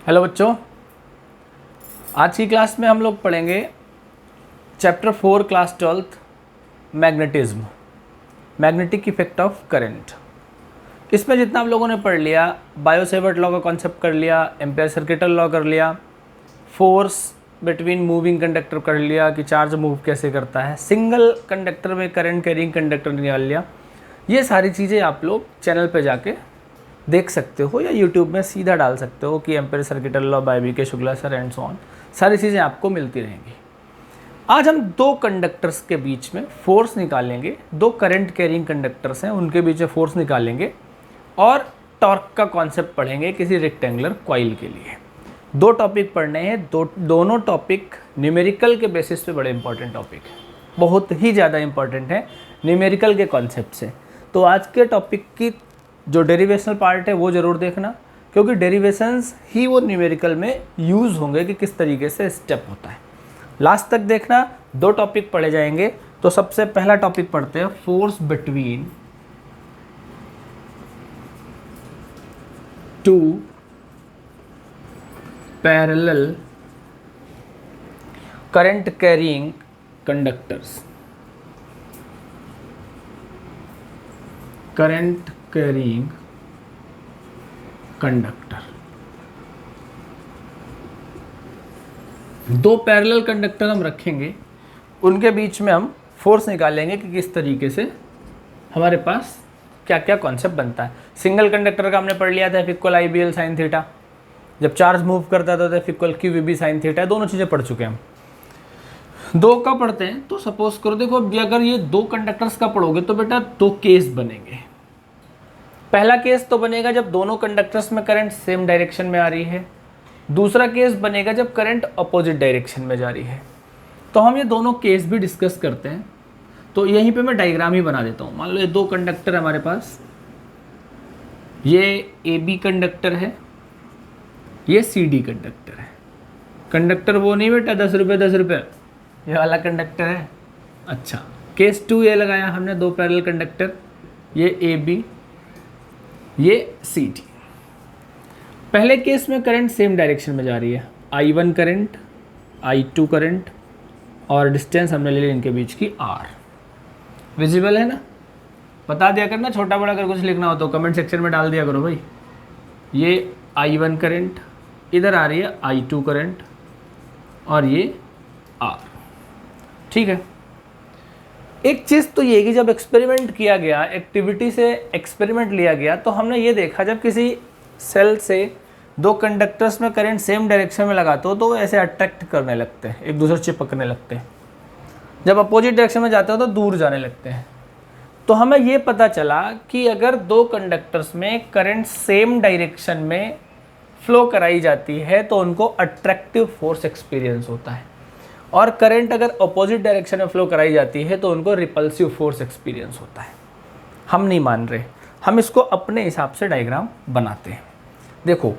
Hello बच्चों, आज की क्लास में हम लोग पढ़ेंगे chapter 4 class 12 magnetism, magnetic effect of current. इसमें जितना हम लोगों ने पढ़ लिया, बायो-सेवर्ट लॉ का कॉन्सेप्ट कर लिया, एम्पेयर-सर्किटल लॉ कर लिया, फोर्स बिटवीन मूविंग कंडक्टर कर लिया कि चार्ज मूव कैसे करता है, सिंगल कंडक्टर में करंट कैरिंग कंडक्टर निकाल लिया। ये सारी चीज़ें आप लोग चैनल पे जाके देख सकते हो या यूट्यूब में सीधा डाल सकते हो कि Ampere circuital law by V K Shukla sir and so on, सारी चीज़ें आपको मिलती रहेंगी। आज हम दो कंडक्टर्स के बीच में फोर्स निकालेंगे, दो करंट कैरिंग कंडक्टर्स हैं उनके बीच में फोर्स निकालेंगे और टॉर्क का कॉन्सेप्ट पढ़ेंगे किसी रेक्टेंगुलर कॉइल के लिए। दो टॉपिक पढ़ने हैं, दोनों टॉपिक न्यूमेरिकल के बेसिस पे बड़े इंपॉर्टेंट टॉपिक है, बहुत ही ज़्यादा इंपॉर्टेंट है न्यूमेरिकल के कॉन्सेप्ट से। तो आज के टॉपिक की जो डेरिवेशनल पार्ट है वो ज़रूर देखना, क्योंकि डेरिवेशंस ही वो न्यूमेरिकल में यूज़ होंगे कि किस तरीके से स्टेप होता है। लास्ट तक देखना, दो टॉपिक पढ़े जाएंगे। तो सबसे पहला टॉपिक पढ़ते हैं, force between two parallel current carrying conductors. Current carrying conductor, दो पैरेलल कंडक्टर हम रखेंगे, उनके बीच में हम फोर्स निकालेंगे कि किस तरीके से हमारे पास क्या क्या कॉन्सेप्ट बनता है। सिंगल कंडक्टर का हमने पढ़ लिया था F = IBL sin थीटा, जब चार्ज मूव करता था तो F = QVB sin थीटा, दोनों चीज़ें पढ़ चुके हैं हम। दो का पढ़ते हैं तो सपोज करो, देखो अगर ये दो कंडक्टर्स का पढ़ोगे तो बेटा दो केस बनेंगे। पहला केस तो बनेगा जब दोनों कंडक्टर्स में करंट सेम डायरेक्शन में आ रही है, दूसरा केस बनेगा जब करंट अपोजिट डायरेक्शन में जा रही है। तो हम ये दोनों केस भी डिस्कस करते हैं। तो यहीं पे मैं डायग्राम ही बना देता हूँ। मान लो ये दो कंडक्टर है हमारे पास, ये AB कंडक्टर है, ये CD कंडक्टर है। कंडक्टर वो नहीं बेटा 10 रुपये 10 रुपये, ये वाला कंडक्टर है। अच्छा, केस 2 ये लगाया हमने, दो पैरेलल कंडक्टर, ये AB, ये CD। पहले केस में करंट सेम डायरेक्शन में जा रही है, I1 करंट, I2 करंट, और डिस्टेंस हमने ले ली इनके बीच की R। विजिबल है ना? बता दिया करना, छोटा बड़ा अगर कुछ लिखना हो तो कमेंट सेक्शन में डाल दिया करो भाई। ये I1 करंट, इधर आ रही है I2 करंट, और ये R। ठीक है। एक चीज़ तो ये कि जब एक्सपेरिमेंट किया गया, एक्टिविटी से एक्सपेरिमेंट लिया गया, तो हमने ये देखा जब किसी सेल से दो कंडक्टर्स में करंट सेम डायरेक्शन में लगाते हो तो वो ऐसे अट्रैक्ट करने लगते हैं, एक दूसरे से चिपकने लगते हैं। जब अपोजिट डायरेक्शन में जाते हो तो दूर जाने लगते हैं। तो हमें ये पता चला कि अगर दो कंडक्टर्स में करंट सेम डायरेक्शन में फ्लो कराई जाती है तो उनको अट्रैक्टिव फोर्स एक्सपीरियंस होता है, और करंट अगर अपोजिट डायरेक्शन में फ्लो कराई जाती है तो उनको रिपल्सिव फोर्स एक्सपीरियंस होता है। हम नहीं मान रहे, हम इसको अपने हिसाब से डायग्राम बनाते हैं। देखो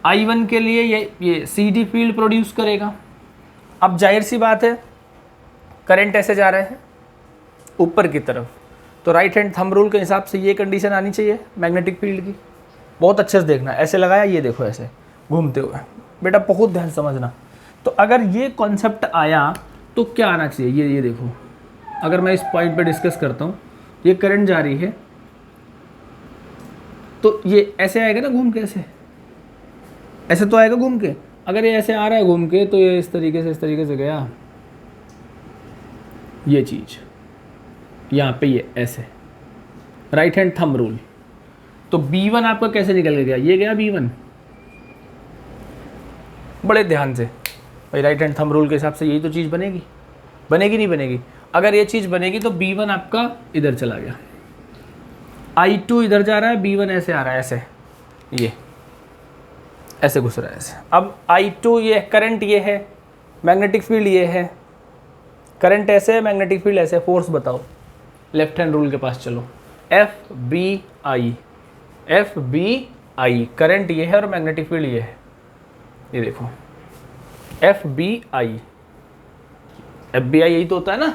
I1 के लिए ये CD फील्ड प्रोड्यूस करेगा। अब जाहिर सी बात है, करंट ऐसे जा रहे हैं ऊपर की तरफ, तो राइट हैंड थंब रूल के हिसाब से ये कंडीशन आनी चाहिए मैग्नेटिक फील्ड की। बहुत अच्छे से देखना, ऐसे लगाया, ये देखो ऐसे घूमते हुए, बेटा बहुत ध्यान समझना। तो अगर ये कॉन्सेप्ट आया तो क्या आना चाहिए, ये देखो, अगर मैं इस पॉइंट पे डिस्कस करता हूँ, ये करंट जा रही है तो ये ऐसे आएगा ना घूम के, ऐसे तो आएगा घूम के। अगर ये ऐसे आ रहा है घूम के तो ये इस तरीके से गया, ये चीज़ यहाँ पे, ये ऐसे राइट हैंड थंब रूल। तो B1 आपका कैसे निकल के गया, ये गया B1। बड़े ध्यान से भाई, राइट हैंड थंब रूल के हिसाब से यही तो चीज़ बनेगी, बनेगी नहीं बनेगी? अगर ये चीज़ बनेगी तो B1 आपका इधर चला गया, I2 इधर जा रहा है, B1 ऐसे आ रहा है, ऐसे ये ऐसे घुस रहा है ऐसे। अब I2 ये करंट, ये है मैग्नेटिक फील्ड, ये है करंट ऐसे है, मैग्नेटिक फील्ड ऐसे। फोर्स बताओ, लेफ्ट हैंड रूल के पास चलो। FBI करंट ये है और मैग्नेटिक फील्ड ये है, ये देखो FBI यही तो होता है ना।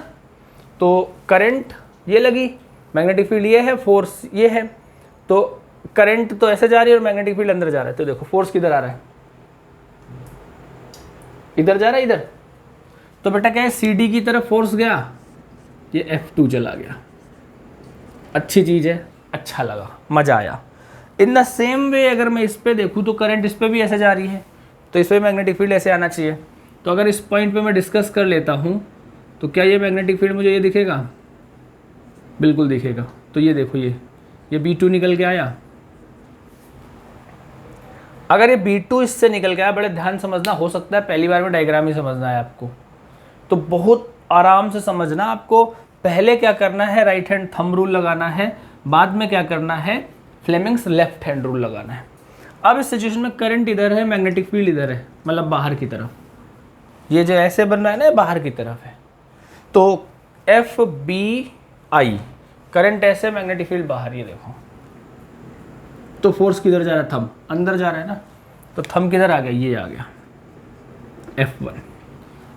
तो करंट ये लगी, मैग्नेटिक फील्ड ये है, फोर्स ये है, तो करंट तो ऐसे जा रही है और मैग्नेटिक फील्ड अंदर जा रहा है। तो देखो फोर्स किधर आ रहा है, इधर जा रहा है, इधर। तो बेटा क्या है, CD की तरफ फोर्स गया, ये F2 चला गया। अच्छी चीज़ है, अच्छा लगा, मज़ा आया। इन द सेम वे अगर मैं इस पे देखूँ तो करंट इस पे भी ऐसे जा रही है, तो इस पे मैग्नेटिक फील्ड ऐसे आना चाहिए। तो अगर इस पॉइंट पे मैं डिस्कस कर लेता हूँ तो क्या ये मैग्नेटिक फील्ड मुझे ये दिखेगा? बिल्कुल दिखेगा। तो ये देखो, ये B2 निकल के आया। अगर ये B2 इससे निकल गया, बड़े ध्यान समझना, हो सकता है पहली बार में डायग्राम ही समझना है आपको, तो बहुत आराम से समझना। आपको पहले क्या करना है, राइट हैंड थंब रूल लगाना है, बाद में क्या करना है, फ्लेमिंग्स लेफ्ट हैंड रूल लगाना है। अब इस सिचुएशन में करंट इधर है, मैग्नेटिक फील्ड इधर है, मतलब बाहर की तरफ। ये जो ऐसे बन रहा है ना, बाहर की तरफ है। तो FBI, करंट ऐसे, मैग्नेटिक फील्ड बाहर, ये देखो। तो फोर्स किधर जा रहा है? थंब अंदर जा रहा है ना, तो थंब किधर आ गया? ये आ गया F1।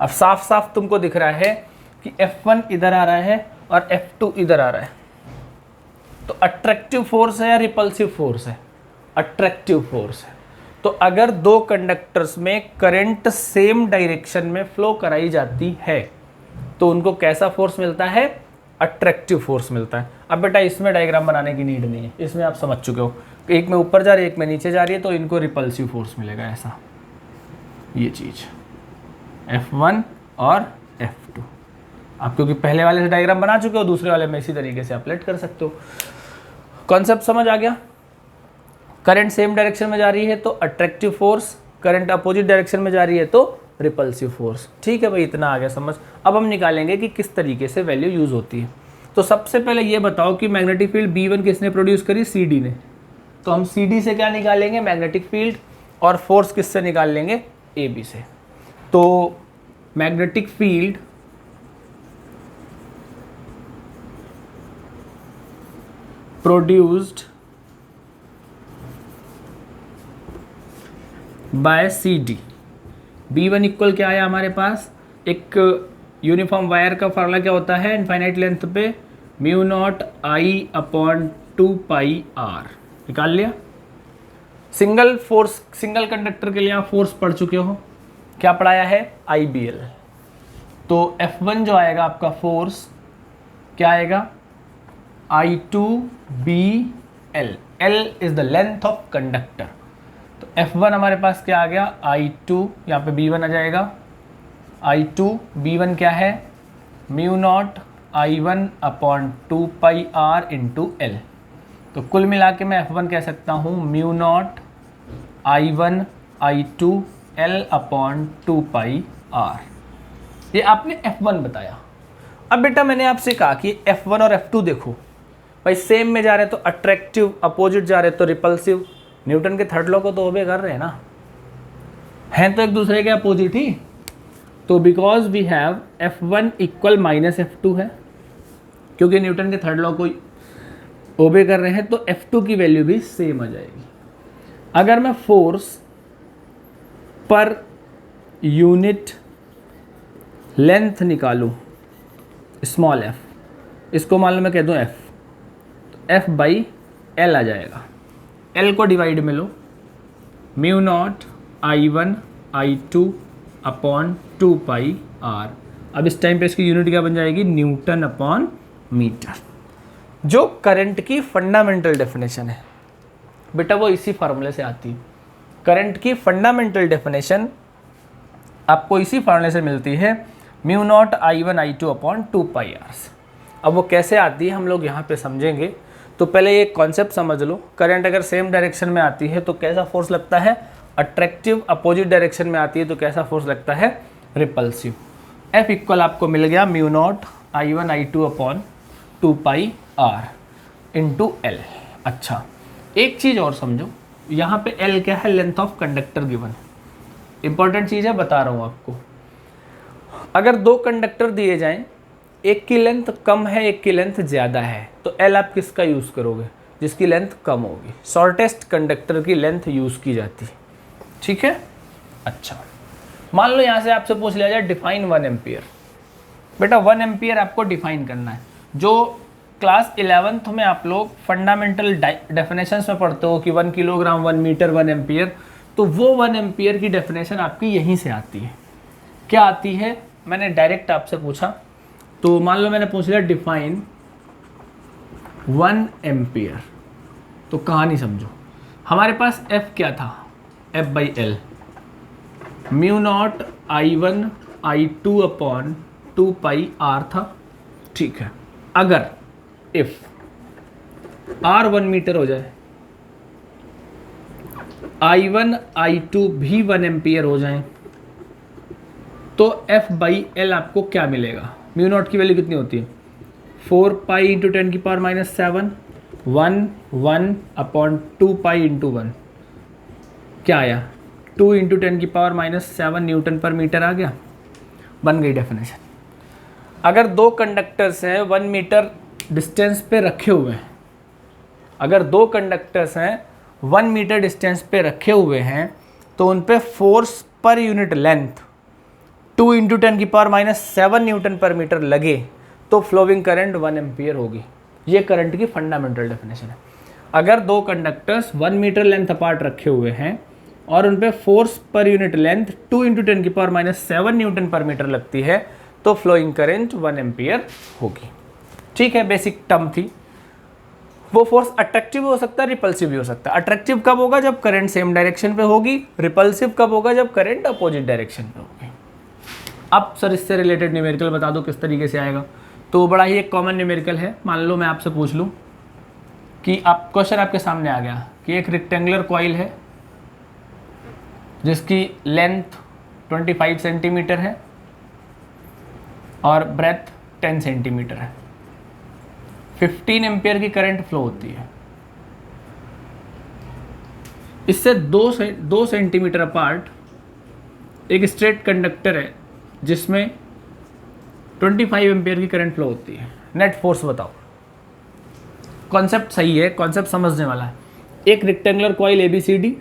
अब साफ साफ तुमको दिख रहा है कि F1 इधर आ रहा है और F2 इधर आ रहा है। तो अट्रैक्टिव फोर्स है या रिपल्सिव फोर्स है? अट्रैक्टिव फोर्स है। तो अगर दो कंडक्टर्स में करंट सेम डायरेक्शन में फ्लो कराई जाती है तो उनको कैसा फोर्स मिलता है? अट्रैक्टिव फोर्स मिलता है। अब बेटा इसमें डायग्राम बनाने की नीड नहीं है, इसमें आप समझ चुके हो, एक में ऊपर जा रही है, एक में नीचे जा रही है, तो इनको रिपल्सिव फोर्स मिलेगा ऐसा, ये चीज F1 और F2। आप क्योंकि पहले वाले से डायग्राम बना चुके हो, दूसरे वाले में इसी तरीके से अप्लाई कर सकते हो। कॉन्सेप्ट समझ आ गया? करंट सेम डायरेक्शन में जा रही है तो attractive force, current opposite direction में जा रही है तो रिपल्सिव फोर्स। ठीक है भाई, इतना आ गया समझ। अब हम निकालेंगे कि किस तरीके से वैल्यू यूज होती है। तो सबसे पहले ये बताओ कि मैग्नेटिक फील्ड B1 किसने प्रोड्यूस करी? CD ने। तो हम CD से क्या निकालेंगे? Magnetic field. और फोर्स किससे निकाल लेंगे? AB से। तो magnetic field produced by CD, B1 equal क्या आया हमारे पास? एक यूनिफॉर्म वायर का फॉर्मूला क्या होता है इनफाइनाइट लेंथ पे? μ0I/2πr। निकाल लिया। सिंगल फोर्स, सिंगल कंडक्टर के लिए आप फोर्स पढ़ चुके हो, क्या पढ़ाया है? IBL। तो F1 जो आएगा आपका फोर्स क्या आएगा? I2BL। L is the length of conductor. तो F1 हमारे पास क्या आ गया? I2, यहाँ पे B1 आ जाएगा। I2 B1 क्या है? μ0I1/2πr into L। तो कुल मिला के मैं F1 कह सकता हूँ μ0I1I2L/2πr। ये आपने F1 बताया। अब बेटा मैंने आपसे कहा कि F1 और F2 देखो भाई, सेम में जा रहे तो अट्रैक्टिव, अपोजिट जा रहे तो रिपल्सिव। न्यूटन के थर्ड लॉ को तो ओबे कर रहे हैं ना, हैं तो एक दूसरे के अपोजिट ही। तो because we have F1 equal -F2 है, क्योंकि न्यूटन के थर्ड लॉ को ओबे कर रहे हैं, तो F2 की वैल्यू भी सेम आ जाएगी। अगर मैं फोर्स पर यूनिट लेंथ निकालूं, स्मॉल f, इसको मान लो मैं कह दूं f, तो F/L आ जाएगा। L को डिवाइड में लो, μ0I1I2/2πr। अब इस टाइम पे इसकी यूनिट क्या बन जाएगी? N/मीटर। जो करंट की फंडामेंटल डेफिनेशन है बेटा, वो इसी फार्मूले से आती है। करंट की फंडामेंटल डेफिनेशन आपको इसी फार्मूले से मिलती है, μ0I1I2/2πr। अब वो कैसे आती है हम लोग यहाँ पे समझेंगे। तो पहले ये कॉन्सेप्ट समझ लो, करंट अगर सेम डायरेक्शन में आती है तो कैसा फोर्स लगता है? अट्रैक्टिव। अपोजिट डायरेक्शन में आती है तो कैसा फोर्स लगता है? रिपल्सिव। F इक्वल आपको मिल गया μ0I1I2/2πr इंटू L। अच्छा, एक चीज़ और समझो, यहाँ पे L क्या है? Length of conductor given. Important चीज़ है, बता रहा हूँ आपको। अगर दो कंडक्टर दिए जाएं, एक की लेंथ कम है, एक की लेंथ ज़्यादा है, तो L आप किसका यूज़ करोगे? जिसकी लेंथ कम होगी। शॉर्टेस्ट कंडक्टर की लेंथ यूज़ की जाती है। ठीक है। अच्छा, मान लो यहाँ से आपसे पूछ लिया जाए डिफाइन 1 एम्पियर। बेटा 1 एम्पियर आपको डिफाइन करना है। जो क्लास 11th में आप लोग फंडामेंटल डेफिनेशंस में पढ़ते हो कि 1 किलोग्राम 1 मीटर 1 एम्पियर, तो वो 1 एम्पियर की डेफिनेशन आपकी यहीं से आती है। क्या आती है, मैंने डायरेक्ट आपसे पूछा, तो मान लो मैंने पूछ लिया डिफाइन 1 एम्पियर, तो कहानी समझो। हमारे पास F क्या था, F/L mu naught I1 I2 upon 2 pi R था, ठीक है। अगर इफ R 1 मीटर हो जाए, I1 I2 भी 1 एम्पियर हो जाए, तो F/L आपको क्या मिलेगा। म्यू नॉट की वैल्यू कितनी होती है, 4 पाई इंटू 10 की पावर -7 1 अपॉन 2 पाई इंटू 1, क्या आया 2 इंटू 10 की पावर -7 न्यूटन पर मीटर आ गया, बन गई डेफिनेशन। अगर दो कंडक्टर्स हैं 1 मीटर डिस्टेंस पे रखे हुए हैं, अगर दो कंडक्टर्स हैं 1 मीटर डिस्टेंस पे रखे हुए हैं, तो उन पे force per unit length 2 into 10 की पावर -7 न्यूटन पर मीटर लगे तो फ्लोइंग करंट 1 एम्पियर होगी। ये करंट की फंडामेंटल डेफिनेशन है। अगर दो कंडक्टर्स 1 मीटर लेंथ अपार्ट रखे हुए हैं और उन पे force per unit length 2 into 10 की पावर -7 न्यूटन पर मीटर लगती है तो फ्लोइंग करंट 1 एम्पियर होगी। ठीक है, बेसिक टर्म थी। वो फोर्स अट्रैक्टिव हो सकता है, रिपल्सिव भी हो सकता है। अट्रैक्टिव कब होगा, जब करंट सेम डायरेक्शन पे होगी। रिपल्सिव कब होगा, जब करंट अपोजिट डायरेक्शन पे होगी। अब सर इससे रिलेटेड न्यूमेरिकल बता दो किस तरीके से आएगा। तो बड़ा ही एक कॉमन न्यूमेरिकल है। मान लो मैं आपसे पूछ लूँ कि आप क्वेश्चन आपके सामने आ गया कि एक रेक्टेंगुलर कॉइल है जिसकी लेंथ 25 सेंटीमीटर है और ब्रेथ 10 सेंटीमीटर है, 15 एम्पियर की करंट फ्लो होती है। इससे 2 सेंटीमीटर अपार्ट एक स्ट्रेट कंडक्टर है जिसमें 25 एम्पियर की करंट फ्लो होती है। नेट फोर्स बताओ। कॉन्सेप्ट सही है, कॉन्सेप्ट समझने वाला है। एक रेक्टेंगुलर कॉइल ABCD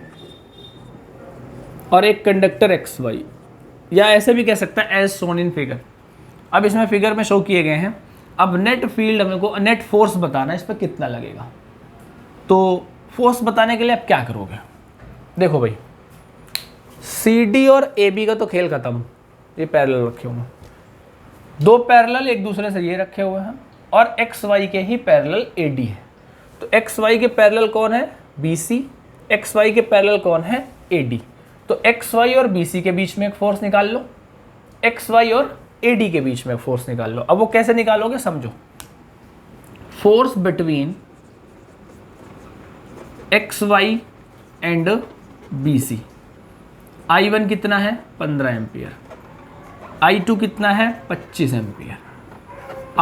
और एक कंडक्टर XY, या ऐसे भी कह सकता है एज शोन इन फिगर। अब इसमें फिगर में शो किए गए हैं। अब नेट फील्ड हमें को नेट फोर्स बताना है, इस पर कितना लगेगा। तो फोर्स बताने के लिए आप क्या करोगे, देखो भाई CD और AB का तो खेल खत्म, ये पैरेलल रखे हुए हैं। दो पैरेलल एक दूसरे से ये रखे हुए हैं और XY के ही पैरेलल AD है। तो XY के पैरेलल कौन है, BC, XY के पैरेलल कौन है, AD। तो XY और BC के बीच में एक फोर्स निकाल लो, XY और AD के बीच में एक फोर्स निकाल लो। अब वो कैसे निकालोगे समझो। Force between XY and BC, I1 कितना है 15 एम्पियर, I2 कितना है 25 एम्पियर,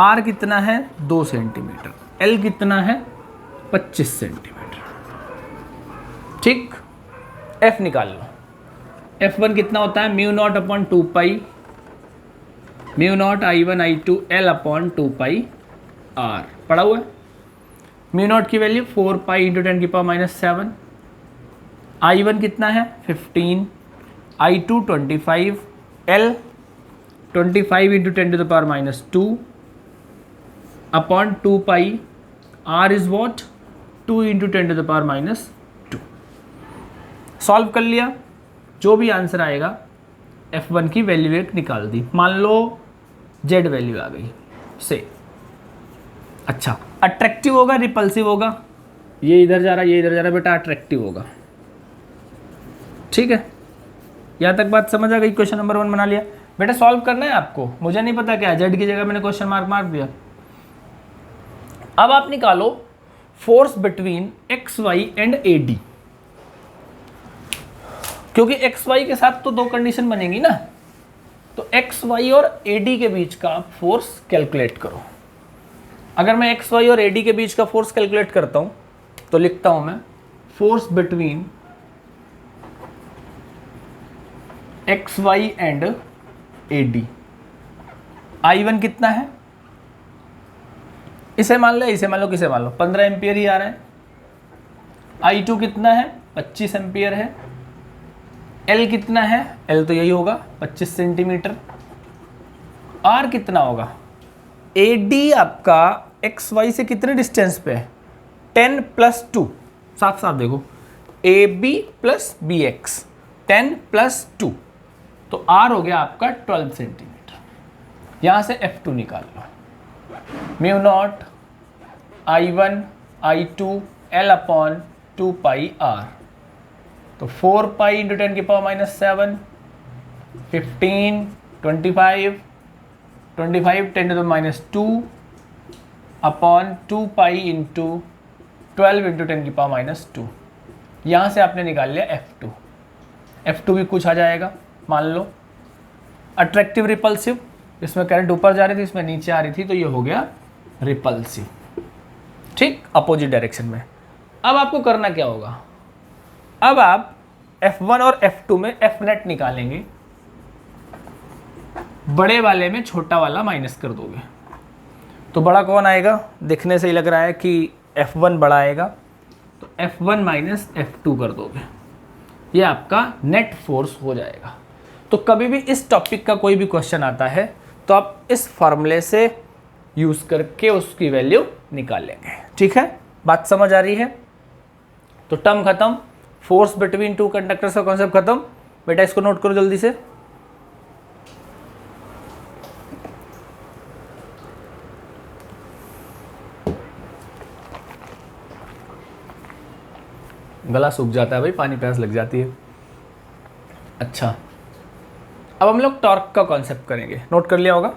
R कितना है 2 सेंटीमीटर, L कितना है 25 सेंटीमीटर। ठीक, F निकाल लो। F1 कितना होता है म्यू नॉट अपॉन 2 पाई mu naught I1 I2 L upon 2 pi R, पढ़ा हुआ है। म्यू नॉट की वैल्यू 4 पाई इंटू 10 की पावर -7, I1 कितना है 15, I2 25, L 25 into 10 to the power -2 upon 2 pi, R is what 2 into 10 to the power -2। Solve कर लिया, जो भी आंसर आएगा F1 की वैल्यू एक निकाल दी। मान लो Z वैल्यू आ गई से। अच्छा, अट्रैक्टिव होगा रिपल्सिव होगा, ये इधर जा रहा ये इधर जा रहा, बेटा अट्रैक्टिव होगा। ठीक है, यहाँ तक बात समझ आ गई। क्वेश्चन नंबर 1 बना लिया। बेटा सॉल्व करना है आपको, मुझे नहीं पता क्या Z की जगह मैंने क्वेश्चन मार्क मार दिया। अब आप निकालो force between XY and AD, क्योंकि XY के साथ तो दो कंडीशन बनेगी ना। तो XY और AD के बीच का आप फोर्स कैलकुलेट करो। अगर मैं XY और AD के बीच का फोर्स कैलकुलेट करता हूं तो लिखता हूं मैं force between XY and AD। I1 कितना है, इसे मान लो, इसे मान लो, किसे मान लो, 15 एम्पियर ही आ रहा है। I2 कितना है 25 एम्पियर है। L कितना है, L तो यही होगा 25 सेंटीमीटर। R कितना होगा, AD आपका XY से कितने डिस्टेंस पे है 10 + 2, साथ साथ देखो AB + BX 10 + 2, तो R हो गया आपका 12 सेंटीमीटर। यहाँ से F2 निकाल लो, mu naught I1 I2 L upon 2 pi R। तो 4 पाई इंटू 10 की power -7, 15, 25, 25 10 to the -2 upon 2 pi into 12 into 10 की पावर -2। यहाँ से आपने निकाल लिया F2। F2 भी कुछ आ जाएगा, मान लो अट्रैक्टिव रिपल्सिव, इसमें करंट ऊपर जा रही थी, इसमें नीचे आ रही थी, तो ये हो गया रिपल्सिव, ठीक, अपोजिट डायरेक्शन में। अब आपको करना क्या होगा, अब आप F1 और F2 में F नेट निकालेंगे, बड़े वाले में छोटा वाला माइनस कर दोगे, तो बड़ा कौन आएगा, दिखने से ही लग रहा है कि F1 बड़ा आएगा, तो F1 माइनस F2 कर दोगे, ये आपका नेट फोर्स हो जाएगा। तो कभी भी इस टॉपिक का कोई भी क्वेश्चन आता है तो आप इस फॉर्मूले से यूज़ करके उसकी वैल्यू निकाल लेंगे, ठीक है, बात समझ आ रही है। तो टर्म खत्म, फोर्स बिटवीन टू कंडक्टर्स का कॉन्सेप्ट खत्म। बेटा इसको नोट करो जल्दी से। गला सूख जाता है भाई, पानी प्यास लग जाती है। अच्छा, अब हम लोग टॉर्क का कॉन्सेप्ट करेंगे, नोट कर लिया होगा।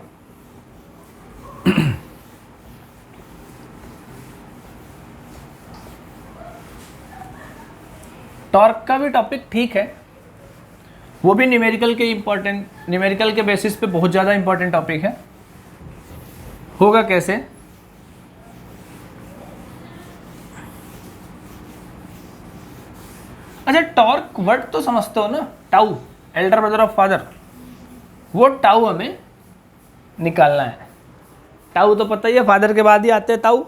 टॉर्क का भी टॉपिक ठीक है, वो भी न्यूमेरिकल के बेसिस पे बहुत ज़्यादा इंपॉर्टेंट टॉपिक है। होगा कैसे, अच्छा टॉर्क वर्ड तो समझते हो ना, tau, Elder brother of father, वो टाउ हमें निकालना है। टाउ तो पता ही है, फादर के बाद ही आते हैं टाउ।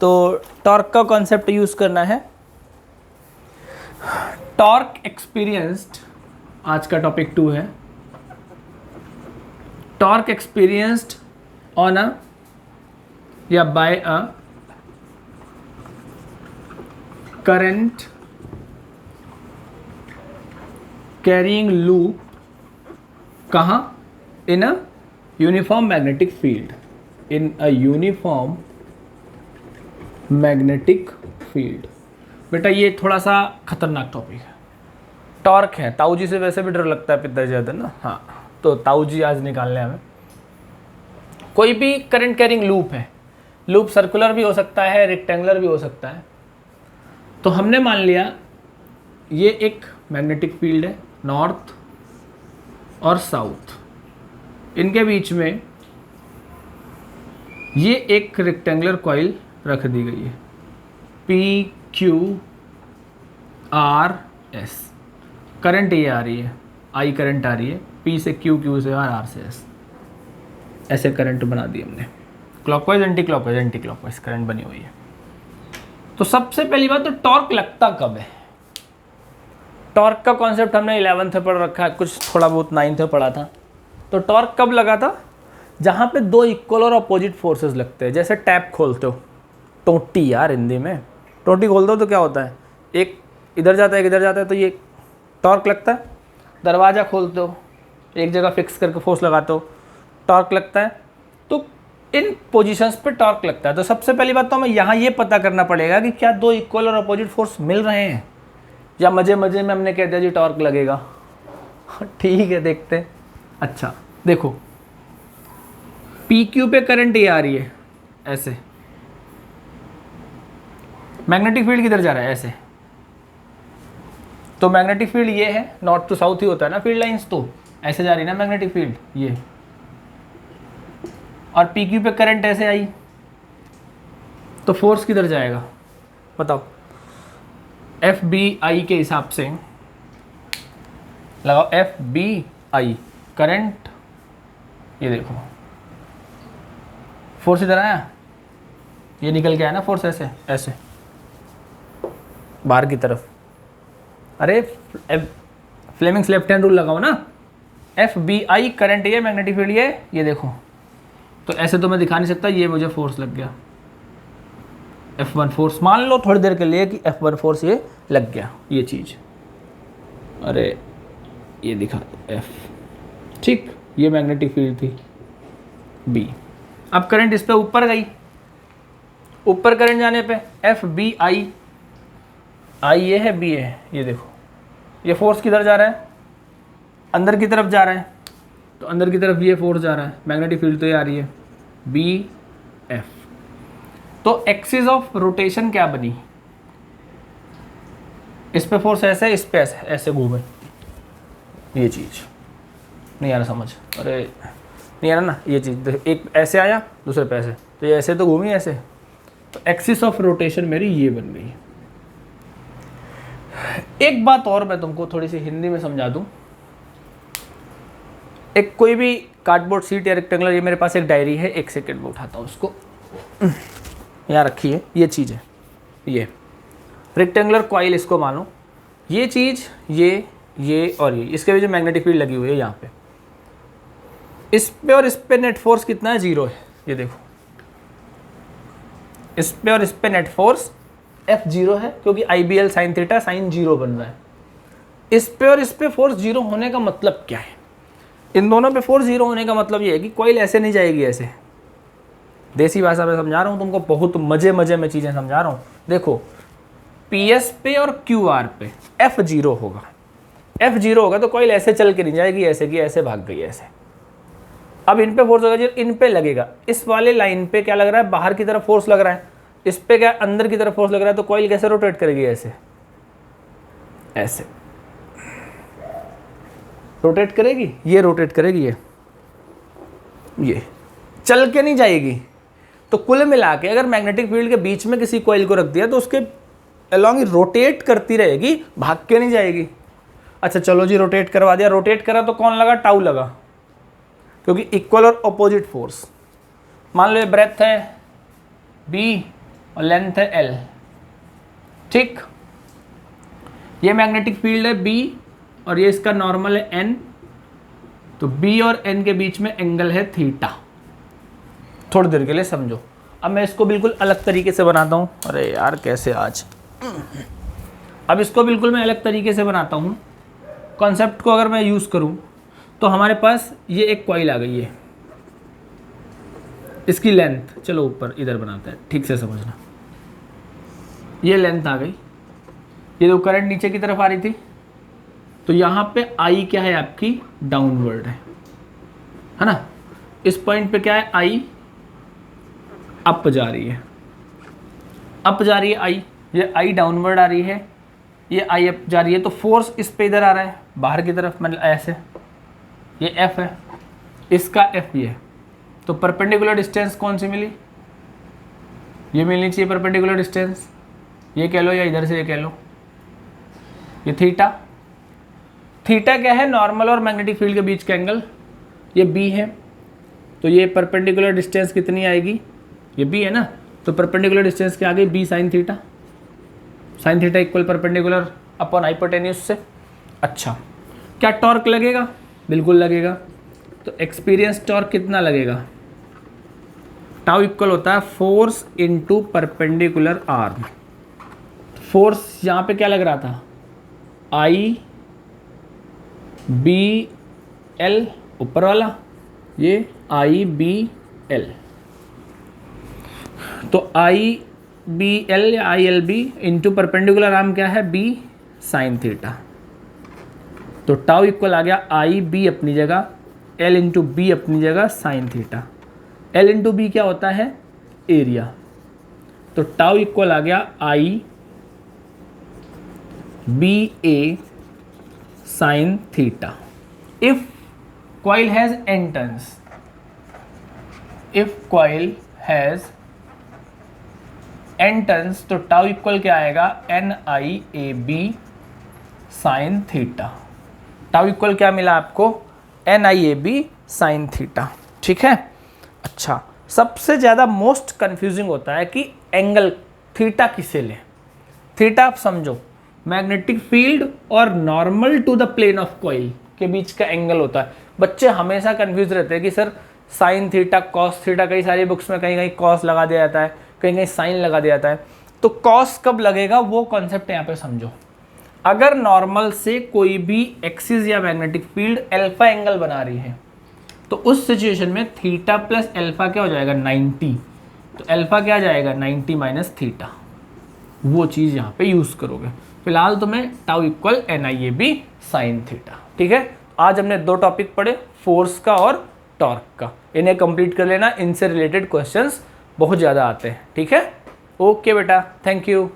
तो टॉर्क का कॉन्सेप्ट यूज करना है। टॉर्क एक्सपीरियंस्ड, आज का टॉपिक 2 है। टॉर्क एक्सपीरियंस्ड ऑन अ या by a current carrying loop, कहाँ, in a uniform magnetic field, in a uniform magnetic field. बेटा ये थोड़ा सा खतरनाक टॉपिक है, टॉर्क है, ताऊ जी से वैसे भी डर लगता है पिता ज्यादा ना, हाँ, तो ताऊ जी आज निकालने हमें। कोई भी करंट कैरिंग लूप है, लूप सर्कुलर भी हो सकता है, रेक्टेंगुलर भी हो सकता है। तो हमने मान लिया ये एक मैग्नेटिक फील्ड है, नॉर्थ और साउथ, इनके बीच में ये एक रेक्टेंगुलर कॉइल रख दी गई है, PQRS। करंट ये आ रही है, I करंट आ रही है, P से Q, Q से R से S, ऐसे करंट बना दी हमने, क्लॉकवाइज एंटी क्लॉकवाइज करंट बनी हुई है। तो सबसे पहली बात तो टॉर्क लगता कब है। टॉर्क का कॉन्सेप्ट हमने 11th में पढ़ रखा है, कुछ थोड़ा बहुत 9th में पढ़ा था। तो टॉर्क कब लगा था, जहाँ पे दो इक्वल और अपोजिट फोर्सेस लगते हैं। जैसे टैप खोलते हो, टोटी यार हिंदी में, टोटी खोलते हो तो क्या होता है, एक इधर जाता है एक इधर जाता है, तो ये टॉर्क लगता है। दरवाज़ा खोलते हो, एक जगह फिक्स करके फोर्स लगाते हो, टॉर्क लगता है। तो इन पोजीशंस पे टॉर्क लगता है। तो सबसे पहली बात तो हमें यहाँ ये पता करना पड़ेगा कि क्या दो इक्वल और अपोजिट फोर्स मिल रहे हैं, या मजे मजे में हमने कह दिया जी टॉर्क लगेगा। ठीक है, देखते हैं। अच्छा देखो, PQ पे करंट ये आ रही है ऐसे, मैग्नेटिक फील्ड किधर जा रहा है ऐसे, तो मैग्नेटिक फील्ड ये है, नॉर्थ टू साउथ ही होता है ना फील्ड लाइंस, तो ऐसे जा रही है ना मैग्नेटिक फील्ड ये, और PQ पे करंट ऐसे आई, तो फोर्स किधर जाएगा बताओ। FBI के हिसाब से लगाओ, FBI करंट, ये देखो फोर्स इधर आया, ये निकल के आया ना फोर्स ऐसे ऐसे बाहर की तरफ। अरे फ्लेमिंग्स लेफ्ट हैंड रूल लगाओ ना, FBI करंट ये, मैग्नेटिक फील्ड ये देखो। तो ऐसे तो मैं दिखा नहीं सकता, ये मुझे फोर्स लग गया, F1 फोर्स मान लो थोड़ी देर के लिए कि F1 फोर्स ये लग गया, ये चीज़। अरे ये दिखा दो F, ठीक, ये मैग्नेटिक फील्ड थी B। अब करंट इस पे ऊपर गई, ऊपर करंट जाने पे F B I ये है, B है, ये देखो ये फोर्स किधर जा रहा है, अंदर की तरफ जा रहा है, तो अंदर की तरफ ये फोर्स जा रहा है, मैग्नेटिक फील्ड तो ये आ रही है B F। तो एक्सिस ऑफ रोटेशन क्या बनी, इस पे फोर्स ऐसे, इस पे ऐसे, ऐसे घूमे, ये चीज नहीं आ रहा समझ, अरे नहीं आ रहा ना, ये चीज एक ऐसे आया, दूसरे पे ऐसे, तो ये ऐसे तो घूमी ऐसे, तो एक्सिस ऑफ रोटेशन मेरी ये बन गई। एक बात और मैं तुमको थोड़ी सी हिंदी में समझा दूं, एक कोई भी कार्डबोर्ड शीट या रेक्टेंगुलर, ये मेरे पास एक डायरी है, एक सेकेंड में उठाता हूँ उसको, यहाँ रखी है, ये चीज़ है, ये रेक्टेंगुलर कॉइल इसको मानो, ये चीज़ ये और ये, इसके बीच में मैग्नेटिक फील्ड लगी हुई है यहाँ पे, इस पे और इस पे नेट फोर्स कितना है, 0 है, ये देखो इस पे और इस पे नेट फोर्स F 0 है, क्योंकि IBL साइन थीटा साइन 0 बन रहा है। इस पे और इस पे फोर्स 0 होने का मतलब क्या है, इन दोनों पे फोर्स 0 होने का मतलब ये है कि कॉइल ऐसे नहीं जाएगी, ऐसे, देसी भाषा में समझा रहा हूँ तुमको, बहुत मजे में चीज़ें समझा रहा हूँ। देखो PS पे और QR पे F 0 होगा, F 0 होगा तो कॉइल ऐसे चल के नहीं जाएगी, ऐसे की ऐसे भाग गई ऐसे। अब इन पे फोर्स होगा जो इन पे लगेगा, इस वाले लाइन पे क्या लग रहा है, बाहर की तरफ फोर्स लग रहा है, इस पे क्या अंदर की तरफ फोर्स लग रहा है, तो कॉइल कैसे रोटेट करेगी, ऐसे ऐसे रोटेट करेगी, ये रोटेट करेगी, ये चल के नहीं जाएगी। तो कुल मिला के अगर मैग्नेटिक फील्ड के बीच में किसी कॉइल को रख दिया तो उसके अलॉन्ग ही रोटेट करती रहेगी, भाग के नहीं जाएगी। अच्छा चलो जी, रोटेट करवा दिया, रोटेट करा तो कौन लगा, टाउ लगा, क्योंकि इक्वल और अपोजिट फोर्स। मान लो ये ब्रेथ है B और लेंथ है L, ठीक, ये मैग्नेटिक फील्ड है B और ये इसका नॉर्मल है N, तो B और N के बीच में एंगल है थीटा। थोड़ी देर के लिए समझो, अब मैं इसको बिल्कुल अलग तरीके से बनाता हूँ, अरे यार कैसे आज, अब इसको बिल्कुल मैं अलग तरीके से बनाता हूँ। कॉन्सेप्ट को अगर मैं यूज़ करूँ तो हमारे पास ये एक कॉइल आ गई है, इसकी लेंथ, चलो ऊपर इधर बनाते हैं, ठीक से समझना, ये लेंथ आ गई, ये जो करंट नीचे की तरफ आ रही थी, तो यहाँ पे I क्या है आपकी, डाउनवर्ड है ना, इस पॉइंट पे क्या है, I अप जा रही है, अप जा रही है I, ये I डाउनवर्ड आ रही है, ये I अप जा रही है, तो फोर्स इस पे इधर आ रहा है बाहर की तरफ, मतलब ऐसे, ये F है, इसका F ये, तो परपेंडिकुलर डिस्टेंस कौन सी मिली, ये मिलनी चाहिए परपेंडिकुलर डिस्टेंस, ये कह लो या इधर से ये कह लो, ये थीटा। थीटा क्या है, नॉर्मल और मैग्नेटिक फील्ड के बीच का एंगल, ये B है, तो ये परपेंडिकुलर डिस्टेंस कितनी आएगी, ये B है ना, तो परपेंडिकुलर डिस्टेंस क्या आ गई, B sine theta, sine theta equal perpendicular upon hypotenuse से। अच्छा क्या टॉर्क लगेगा, बिल्कुल लगेगा, तो एक्सपीरियंस टॉर्क कितना लगेगा, टाउ इक्वल होता है force into perpendicular arm. Force यहाँ पे क्या लग रहा था, I B L ऊपर वाला, ये I B L, तो I B L या I L B into perpendicular arm क्या है, B साइन थीटा, तो टाउ इक्वल आ गया I B अपनी जगह, L इंटू B अपनी जगह sine theta. L into B क्या होता है, एरिया, तो टाउ इक्वल आ गया I B A sine theta. If coil has n turns, if coil has n turns, तो टाउ इक्वल क्या आएगा, NIAB sine theta. Tau equal क्या मिला आपको, NIAB साइन थीटा, ठीक है। अच्छा सबसे ज़्यादा मोस्ट कंफ्यूजिंग होता है कि एंगल थीटा किसे लें। थीटा आप समझो, मैग्नेटिक फील्ड और normal to the plane of coil के बीच का एंगल होता है। बच्चे हमेशा कंफ्यूज रहते हैं कि sir sine theta cos theta, कई सारी बुक्स में कहीं कहीं कॉस लगा दिया जाता है, कहीं कहीं साइन लगा दिया जाता है। तो कॉस कब लगेगा वो कॉन्सेप्ट यहाँ पे समझो। अगर नॉर्मल से कोई भी एक्सिस या मैग्नेटिक फील्ड अल्फा एंगल बना रही है तो उस सिचुएशन में थीटा प्लस अल्फा क्या हो जाएगा 90, तो अल्फा क्या आ जाएगा 90 माइनस थीटा, वो चीज़ यहाँ पे यूज़ करोगे। फिलहाल तुम्हें tau equal NIAB sine theta. ठीक है, आज हमने 2 टॉपिक पढ़े, फोर्स का और टॉर्क का। इन्हें कंप्लीट कर लेना, इनसे रिलेटेड क्वेश्चंस बहुत ज़्यादा आते हैं। ठीक है, ओके बेटा, थैंक यू।